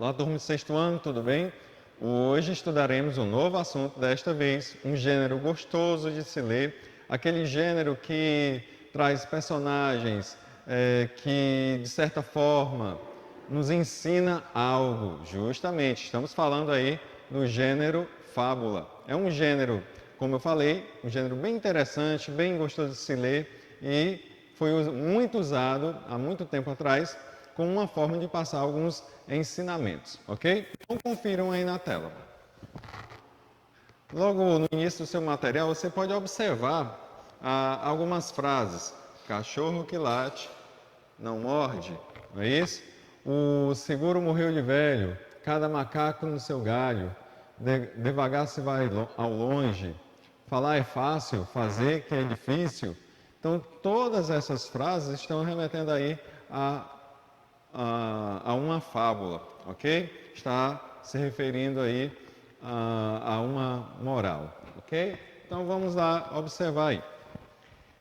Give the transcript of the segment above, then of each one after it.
Olá, turma do sexto ano, tudo bem? Hoje estudaremos um novo assunto, desta vez um gênero gostoso de se ler, aquele gênero que traz personagens que, de certa forma, nos ensina algo. Justamente, estamos falando aí do gênero fábula. É um gênero, como eu falei, um gênero bem interessante, bem gostoso de se ler e foi muito usado há muito tempo atrás como uma forma de passar alguns ensinamentos, ok? Então confiram aí na tela. Logo no início do seu material, você pode observar algumas frases. Cachorro que late, não morde, não é isso? O seguro morreu de velho, cada macaco no seu galho, devagar se vai ao longe, falar é fácil, fazer que é difícil. Então, todas essas frases estão remetendo aí a uma fábula, ok? Está se referindo aí a uma moral, ok? Então vamos lá observar aí.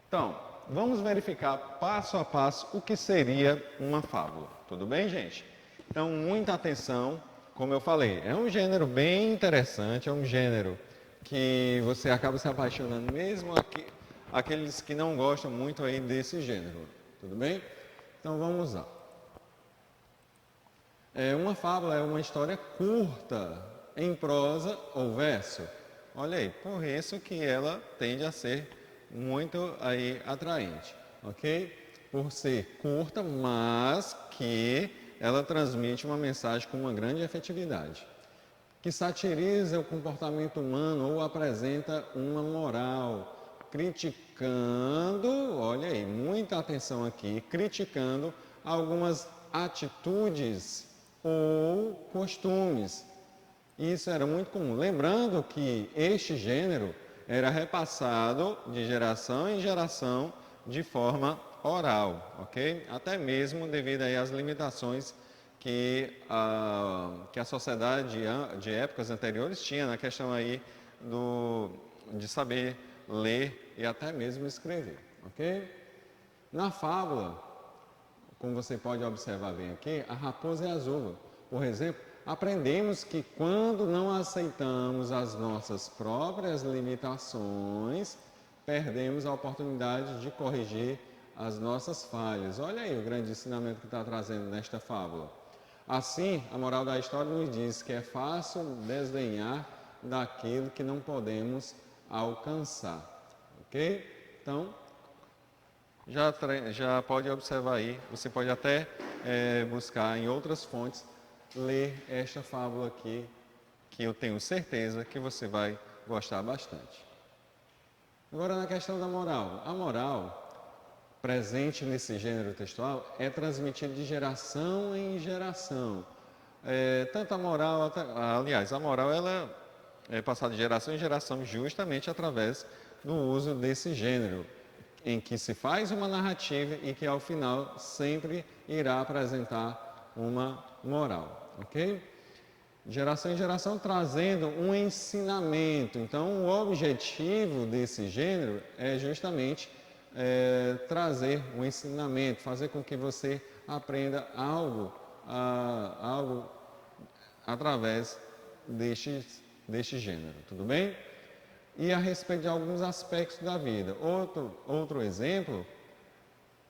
Então, vamos verificar passo a passo o que seria uma fábula, tudo bem, gente? Então, muita atenção, como eu falei, é um gênero bem interessante, é um gênero que você acaba se apaixonando mesmo aqueles que não gostam muito aí desse gênero, tudo bem? Então vamos lá. Uma fábula é uma história curta, em prosa ou verso. Olha aí, por isso que ela tende a ser muito aí atraente, ok? Por ser curta, mas que ela transmite uma mensagem com uma grande efetividade. Que satiriza o comportamento humano ou apresenta uma moral, criticando, olha aí, muita atenção aqui, criticando algumas atitudes ou costumes. Isso era muito comum. Lembrando que este gênero era repassado de geração em geração de forma oral, ok? Até mesmo devido aí às limitações que a sociedade de épocas anteriores tinha na questão aí de saber ler e até mesmo escrever, ok? Na fábula, como você pode observar bem aqui, a raposa e a uva. Por exemplo, aprendemos que quando não aceitamos as nossas próprias limitações, perdemos a oportunidade de corrigir as nossas falhas. Olha aí o grande ensinamento que está trazendo nesta fábula. Assim, a moral da história nos diz que é fácil desdenhar daquilo que não podemos alcançar. Ok? Então, já pode observar aí, você pode até buscar em outras fontes, ler esta fábula aqui, que eu tenho certeza que você vai gostar bastante. Agora na questão da moral. A moral presente nesse gênero textual é transmitida de geração em geração. Tanto a moral, aliás, a moral ela é passada de geração em geração justamente através do uso desse gênero, em que se faz uma narrativa e que ao final sempre irá apresentar uma moral, ok? Geração em geração trazendo um ensinamento. Então, o objetivo desse gênero é justamente trazer um ensinamento, fazer com que você aprenda algo através deste gênero, tudo bem? E a respeito de alguns aspectos da vida. Outro exemplo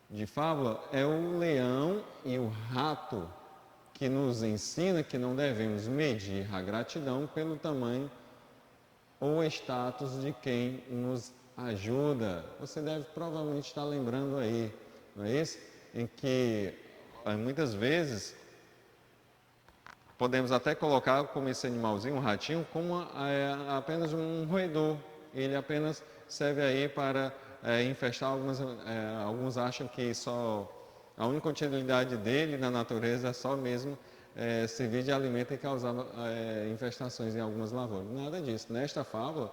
de fábula é o leão e o rato, que nos ensina que não devemos medir a gratidão pelo tamanho ou status de quem nos ajuda. Você deve provavelmente estar lembrando aí, não é isso? Em que muitas vezes podemos até colocar como esse animalzinho, um ratinho, como apenas um roedor. Ele apenas serve aí para infestar alguns acham que só a única utilidade dele na natureza é só mesmo servir de alimento e causar infestações em algumas lavouras. Nada disso. Nesta fábula,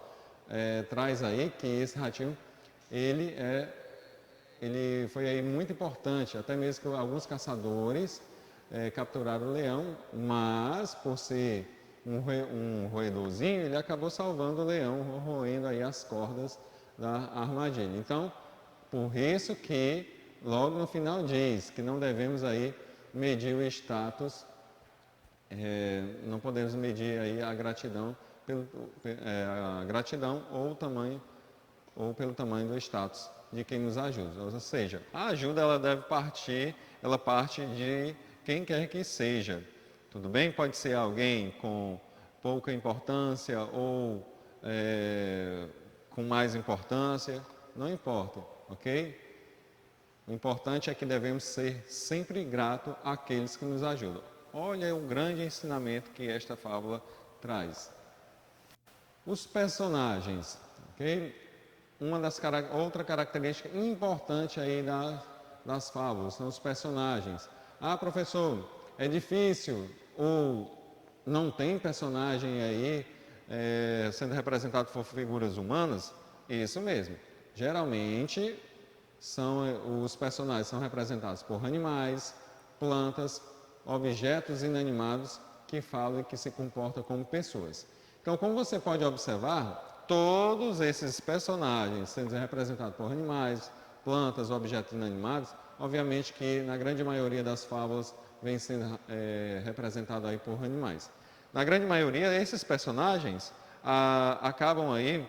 traz aí que esse ratinho, ele foi aí muito importante, até mesmo que alguns caçadores capturaram o leão, mas por ser um roedorzinho, ele acabou salvando o leão, roendo aí as cordas da armadilha. Então, por isso que logo no final diz que não devemos aí medir o status não podemos medir aí a gratidão ou pelo tamanho do status de quem nos ajuda. Ou seja, a ajuda ela parte de quem quer que seja. Tudo bem? Pode ser alguém com pouca importância ou com mais importância, não importa, ok? O importante é que devemos ser sempre gratos àqueles que nos ajudam. Olha o grande ensinamento que esta fábula traz. Os personagens, ok? Outra característica importante aí das fábulas são os personagens. Ah, professor, é difícil ou não tem personagem aí sendo representado por figuras humanas? Isso mesmo. Geralmente os personagens são representados por animais, plantas, objetos inanimados que falam e que se comportam como pessoas. Então, como você pode observar, todos esses personagens sendo representados por animais, plantas, objetos inanimados, obviamente que na grande maioria das fábulas vem sendo representado aí por animais. Na grande maioria, esses personagens acabam aí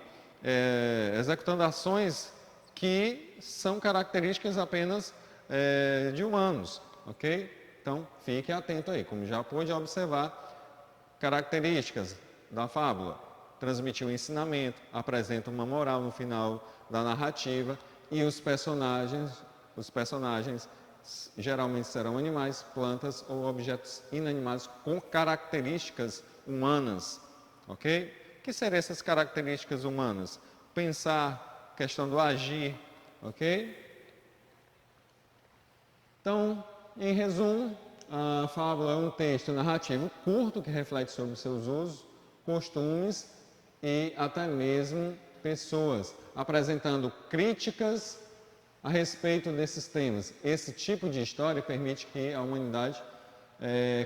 executando ações que são características apenas de humanos, ok? Então, fique atento aí, como já pôde observar, características da fábula. Transmitir um ensinamento, apresenta uma moral no final da narrativa e os personagens geralmente serão animais, plantas ou objetos inanimados com características humanas, ok? O que seriam essas características humanas? Pensar, questão do agir, ok? Então, em resumo, a fábula é um texto narrativo curto que reflete sobre seus usos, costumes e até mesmo pessoas, apresentando críticas a respeito desses temas. Esse tipo de história permite que a humanidade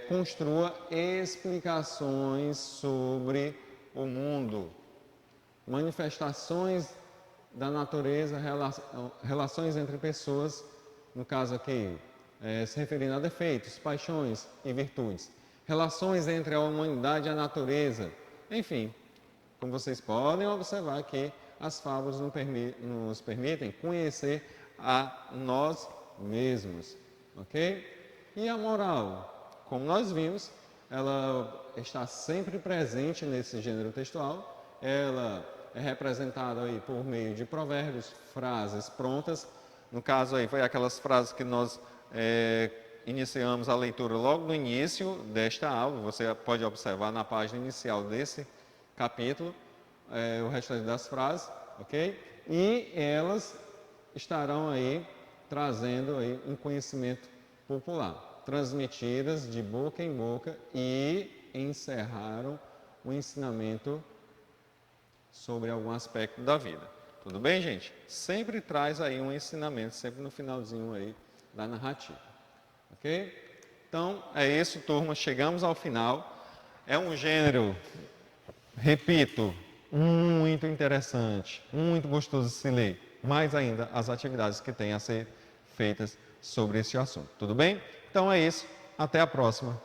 construa explicações sobre o mundo, manifestações da natureza, relações entre pessoas, no caso aqui, se referindo a defeitos, paixões e virtudes, relações entre a humanidade e a natureza, enfim, como vocês podem observar que as fábulas nos permitem conhecer a nós mesmos, ok? E a moral, como nós vimos, ela está sempre presente nesse gênero textual, ela é representada aí por meio de provérbios, frases prontas. No caso aí foi aquelas frases que nós iniciamos a leitura logo no início desta aula. Você pode observar na página inicial desse capítulo o restante das frases, ok? E elas estarão aí trazendo aí um conhecimento popular, transmitidas de boca em boca e encerraram o ensinamento sobre algum aspecto da vida. Tudo bem, gente? Sempre traz aí um ensinamento, sempre no finalzinho aí da narrativa. Ok? Então, é isso, turma. Chegamos ao final. É um gênero, repito, muito interessante, muito gostoso de se ler. Mais ainda, as atividades que têm a ser feitas sobre esse assunto. Tudo bem? Então é isso. Até a próxima.